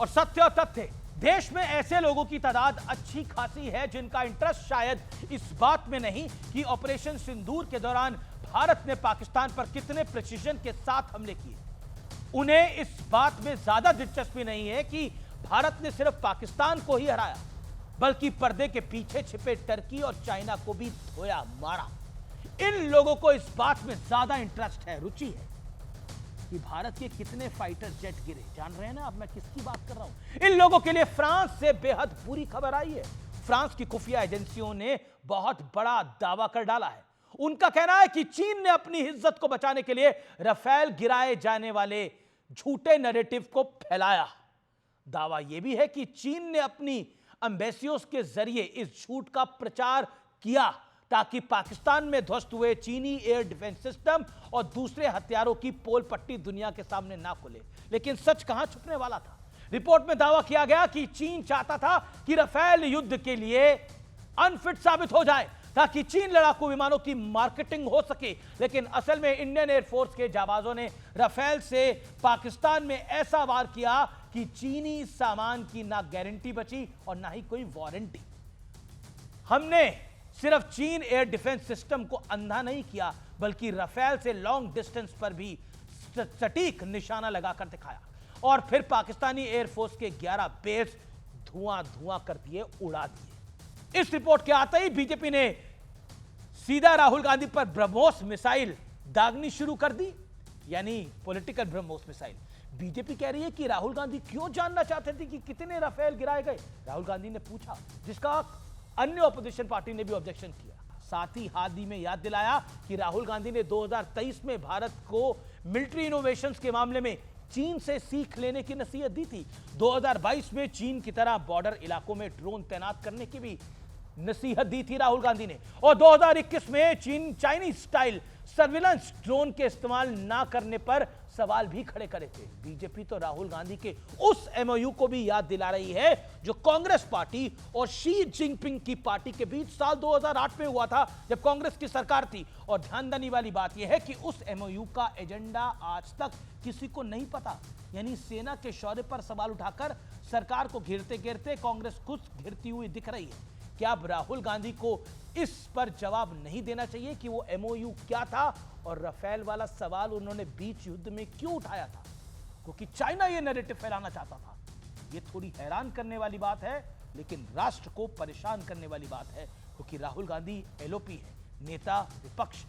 और सत्य और तथ्य, देश में ऐसे लोगों की तादाद अच्छी खासी है जिनका इंटरेस्ट शायद इस बात में नहीं कि ऑपरेशन सिंदूर के दौरान भारत ने पाकिस्तान पर कितने प्रिसीजन के साथ हमले किए। उन्हें इस बात में ज्यादा दिलचस्पी नहीं है कि भारत ने सिर्फ पाकिस्तान को ही हराया, बल्कि पर्दे के पीछे छिपे टर्की और चाइना को भी धोया मारा। इन लोगों को इस बात में ज्यादा इंटरेस्ट है, रुचि है कि भारत के कितने फाइटर जेट गिरे। जान रहे हैं ना अब मैं किसकी बात कर रहा हूं। इन लोगों के लिए फ्रांस से बेहद बुरी खबर आई है। फ्रांस की खुफिया एजेंसियों ने बहुत बड़ा दावा कर डाला है। उनका कहना है कि चीन ने अपनी इज्जत को बचाने के लिए राफेल गिराए जाने वाले झूठे नैरेटिव को फैलाया। दावा यह भी है कि चीन ने अपनी एम्बेसियों के जरिए इस झूठ का प्रचार किया ताकि पाकिस्तान में ध्वस्त हुए चीनी एयर डिफेंस सिस्टम और दूसरे हथियारों की पोल पट्टी दुनिया के सामने ना खुले। लेकिन सच कहां छुपने वाला था। रिपोर्ट में दावा किया गया कि चीन चाहता था कि राफेल युद्ध के लिए अनफिट साबित हो जाए ताकि चीन लड़ाकू विमानों की मार्केटिंग हो सके। लेकिन असल में इंडियन एयरफोर्स के जाबाजों ने राफेल से पाकिस्तान में ऐसा वार किया कि चीनी सामान की ना गारंटी बची और ना ही कोई वारंटी। हमने सिर्फ चीन एयर डिफेंस सिस्टम को अंधा नहीं किया, बल्कि राफेल से लॉन्ग डिस्टेंस पर भी सटीक निशाना लगाकर दिखाया और फिर पाकिस्तानी एयरफोर्स के 11 बेस धुआं धुआं कर दिए, उड़ा दिए। इस रिपोर्ट के आते ही बीजेपी ने सीधा राहुल गांधी पर ब्रह्मोस मिसाइल दागनी शुरू कर दी, यानी पॉलिटिकल ब्रह्मोस मिसाइल। बीजेपी कह रही है कि राहुल गांधी क्यों जानना चाहते थे कि कितने राफेल गिराए गए। राहुल गांधी ने पूछा, जिसका अन्य ऑपोजिशन पार्टी ने भी ऑब्जेक्शन किया। साथ ही हाल ही में याद दिलाया कि राहुल गांधी ने 2023 में भारत को मिलिट्री इनोवेशंस के मामले में चीन से सीख लेने की नसीहत दी थी। 2022 में चीन की तरह बॉर्डर इलाकों में ड्रोन तैनात करने की भी नसीहत दी थी राहुल गांधी ने। और 2021 में चाइनीज स्टाइल सर्विलांस ड्रोन के इस्तेमाल ना करने पर सवाल भी खड़े करे थे। बीजेपी तो राहुल गांधी के उस एमओयू को भी याद दिला रही है जो कांग्रेस पार्टी और शी जिनपिंग की पार्टी के बीच साल 2008 में हुआ था, जब कांग्रेस की सरकार थी। और ध्यान देने वाली बात यह है कि उस एमओयू का एजेंडा आज तक किसी को नहीं पता। यानी सेना के शौर्य पर सवाल उठाकर सरकार को घेरते घेरते कांग्रेस खुद घिरती हुई दिख रही है। क्या अब राहुल गांधी को इस पर जवाब नहीं देना चाहिए कि वो एमओयू क्या था और राफेल वाला सवाल उन्होंने बीच युद्ध में क्यों उठाया था? क्योंकि चाइना ये नैरेटिव फैलाना चाहता था। ये थोड़ी हैरान करने वाली बात है, लेकिन राष्ट्र को परेशान करने वाली बात है, क्योंकि राहुल गांधी एलओपी है, नेता विपक्ष।